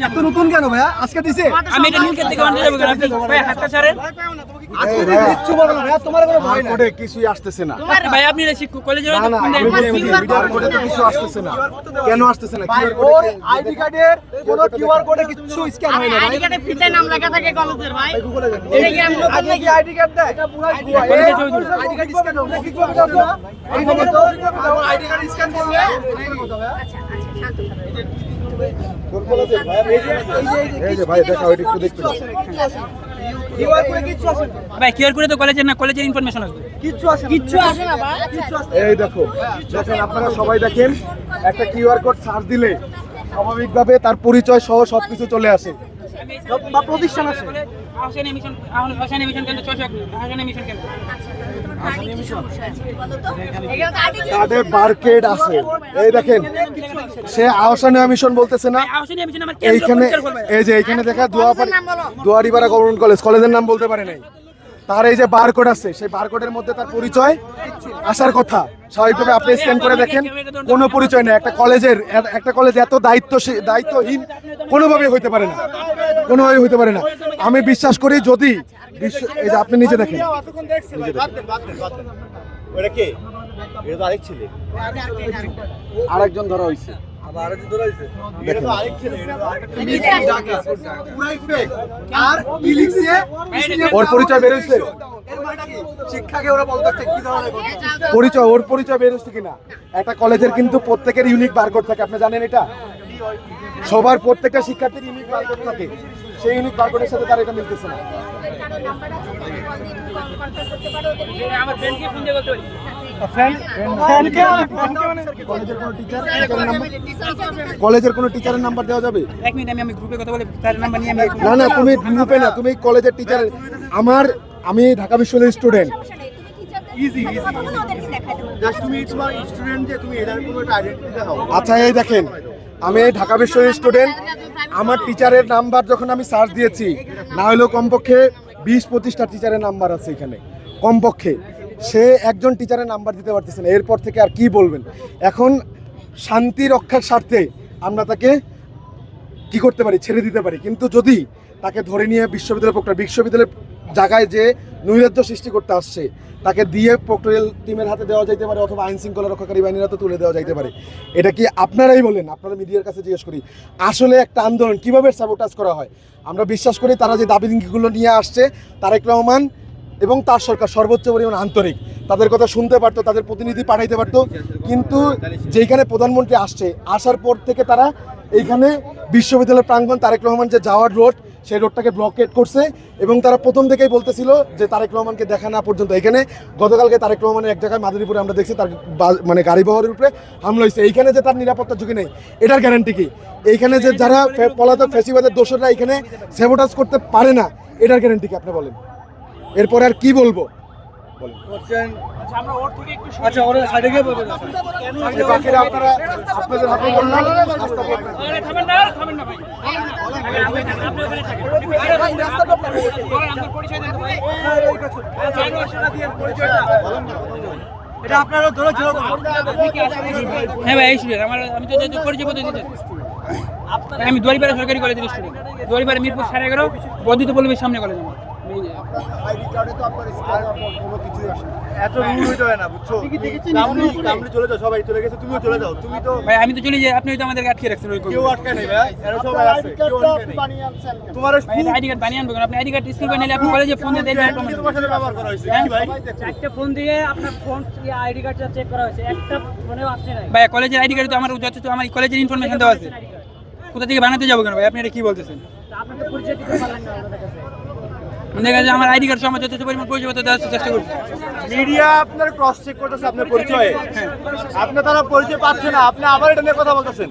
এত নতুন কেন ভাইয়া? আজকে দিছে? আমি এটা নিয়ে থেকে আনতে যাবো কেন? আপনি ভাই হাতটা ছাড়েন। আজকে দিছে কিচ্ছু বলবো না ভাইয়া, তোমার কোনো ভয় নাই। কোডে কিছুই আসতেছে না। ভাই আপনি এটা শিক্ষক কলেজের না না, আমি বলছি ভিডিওর কোডে তো কিছু আসতেছে না। কেন আসতেছে না? ভাই কিউআর ওর কোডে আইডি কার্ডের কোনো কিউআর কোডে কিচ্ছু স্ক্যান হয় না ভাই। আইডি কার্ডে ফিতে নাম লেখা থাকে কলেজের ভাই। এটা কি আমরা আগে কি আইডি কার্ড দেয়? এটা পুরো ভুয়া। আইডি কার্ড স্ক্যান হবে না, কিছু হবে না। এই যে তো আইডি কার্ড স্ক্যান করলে আচ্ছা শান্ত এই যে ভাই দেখাও, এটা একটু দেখতে দাও। কিউআর কোডে কিচ্ছু আসে না। ভাই কিউআর করে তো কলেজের না, কলেজের ইনফরমেশন আসবে। কিচ্ছু আসে না। কিচ্ছু আসে না ভাই। এই দেখো, দেখেন আপনারা সবাই দেখেন, একটা কিউআর কোড সার্চ দিলে স্বাভাবিকভাবে তার পরিচয় সহ সবকিছু চলে আসে। বা প্রতিষ্ঠান আছে। আহসান এমিশন কেন্দ্র 600 আহসান এমিশন কেন্দ্র। তাদের বারকেড আছে। এই দেখেন, সে আহসানীয় মিশন বলতেছে না। আহসান এমিশন আমার কেন্দ্র এইখানে পরিচয় করবে। এই যে এইখানে দেখা দুয়ারিপাড়া গভর্নমেন্ট কলেজ, কলেজের নাম বলতে পারে নাই। তার এই যে বারকোড আছে, সেই বারকোডের মধ্যে তার পরিচয় আসার কথা। স্বাভাবিকভাবে আপনি স্ক্যান করে দেখেন, কোনো পরিচয় নেই। একটা কলেজ এত দায়িত্বহীন কোনোভাবেই হইতে পারে না, কোনোভাবেই হইতে পারে না। আমি বিশ্বাস করি যদি এই যে আপনি নিজে দেখেন, ওটা কে? এটা তো আরেক ছেলে। আরেকজন ধরা হয়েছে। এটা তো আরেক ছেলে, এটা তো আরেকটা পুরাই ফেক। আর কি লিখছে? ওর পরিচয় বের হয়েছে, এর মানেটা কি? শিক্ষাকে ওরা বলতে কি ধরনের কথা? ওর পরিচয় বের হচ্ছে কিনা। একটা কলেজের কিন্তু প্রত্যেকের ইউনিক বারকোড থাকে, আপনি জানেন এটা? সবার প্রত্যেকটা শিক্ষার্থীর ইউনিক বারকোড থাকে, সেই ইউনিক বারকোডের সাথে তার এটা মিলতেছে না। আমার ফ্রেন্ডকে ফোন দিয়ে বলতে পারি। কলেজের কোনো টিচারের নাম্বার দেওয়া যাবে? এক মিনিট আমি গ্রুপে কথা বলে তার নাম্বার নিয়ে আমি না না, তুমি গ্রুপে না, তুমি কলেজের টিচার। আমি ঢাকা বিশ্ববিদ্যালয়ের স্টুডেন্ট। জাস্ট তুমি স্টুডেন্ট যে তুমি এটার কোনো একটা আইডেন্টিটি দাও। আচ্ছা এই দেখেন, আমি ঢাকা বিশ্ববিদ্যালয়ের স্টুডেন্ট। আমার টিচারের নাম্বার যখন আমি সার্চ দিয়েছি, না হলেও কমপক্ষে 20-25টা টিচারের নাম্বার আছে এখানে কমপক্ষে। সে একজন টিচারের নাম্বার দিতে পারতেছে না, এরপর থেকে আর কি বলবেন? এখন শান্তি রক্ষার স্বার্থে আমরা তাকে কি করতে পারি? ছেড়ে দিতে পারি। কিন্তু যদি তাকে ধরে নিয়ে বিশ্ববিদ্যালয়ের জায়গায় যে নৈরাজ্য সৃষ্টি করতে আসছে, তাকে দিয়ে প্রক্টোরিয়াল টিমের হাতে দেওয়া যাইতে পারে, অথবা আইন শৃঙ্খলা রক্ষাকারী বাহিনীর হাতে তুলে দেওয়া যাইতে পারে। এটা কি আপনারাই বলেন? আপনারা মিডিয়ার কাছে জিজ্ঞেস করি, আসলে একটা আন্দোলন কিভাবে সাবোটাজ করা হয়? আমরা বিশ্বাস করি তারা যে দাবিগুলো নিয়ে আসছে, তারেক রহমান এবং তার সরকার সর্বোচ্চ পরিমাণ আন্তরিক, তাদের কথা শুনতে পারতো, তাদের প্রতিনিধি পাঠাইতে পারতো। কিন্তু যেইখানে প্রধানমন্ত্রী আসার পর থেকে তারা এইখানে বিশ্ববিদ্যালয়ের প্রাঙ্গণ, তারেক রহমান যে যাওয়ার রোড, সেই রোডটাকে ব্লকেট করছে। এবং তারা প্রথম থেকেই বলতেছিল যে তারেক রহমানকে দেখা না পর্যন্ত। এখানে গতকালকে তারেক রহমানের এক জায়গায় মাদারীপুরে আমরা দেখছি তার মানে গাড়ি বহরের উপরে হামলা হয়েছে। এইখানে যে তার নিরাপত্তা ঝুঁকি নেই, এটার গ্যারান্টি কি? এইখানে যে যারা পলাতক ফ্যাসিবাদের দোষররা এখানে সেবোটাজ করতে পারে না, এটার গ্যারান্টি কি? আপনি বলেন। এরপরে আর কি বলবো? আচ্ছা ওরা সাইডে গিয়ে বলবেন। বাকিরা আপনাদের হাতে বললাম। থামেন না ভাই। পরিচয় দেন ভাই। এটা আপনারা ধরে ছিল। হ্যাঁ ভাই, এই স্টুডেন্ট আমি তো পরিচয় পত্র দিতে। আমি দুয়ারিপাড়া সরকারি কলেজের স্টুডেন্ট। দুয়ারিপাড়া মিরপুর 11.5 বর্ধিত পল্লবীর সামনে কলেজ আমার। আইডি কার্ডে তো আপনার স্ক্যান কোনো কিছুই আসে না। এত রুল হইতে হয় না, বুঝছো? কামড়ি চলে যাও, সবাই চলে গেছে, তুমিও চলে যাও। তুমি তো ভাই আমি তো চলে যাই, আপনি তো আমাদেরকে আটকে রাখছেন। ওই কেউ আটকে নেই ভাই, এরা সবাই আছে, কেউ আটকে নেই। তোমার আইডি কার্ড বানিয়ে আনবেন। আপনি আইডি কার্ড স্কুল করে নিলে আপনি কলেজে ফোন দিয়ে দেবেন। তোমার সাথে ব্যবহার করা হয়েছে কি ভাই? চারটে ফোন দিয়ে আপনার ফোন আইডি কার্ডটা চেক করা হয়েছে, একটা ফোনেও আসছে না ভাই কলেজের আইডি কার্ড তো আমার যথেষ্ট, আমার কলেজের ইনফরমেশন দেওয়া আছে। কোথা থেকে বানাতে যাবো কেন ভাই? আপনি এটা কি বলতেছেন? আপনার তো পরিচয় দিতে পারলেন না আমাদের কাছে। দেখা যায় আমার আইডি কার্ড সময় যথেষ্ট পরিমাণ পরিচয় দেওয়ার চেষ্টা করছি। মিডিয়া আপনার ক্রস চেক করতেছে আপনার পরিচয়ে। আপনি তারা পরিচয় পাচ্ছে না, আপনি আবার এটা নিয়ে কথা বলতেছেন।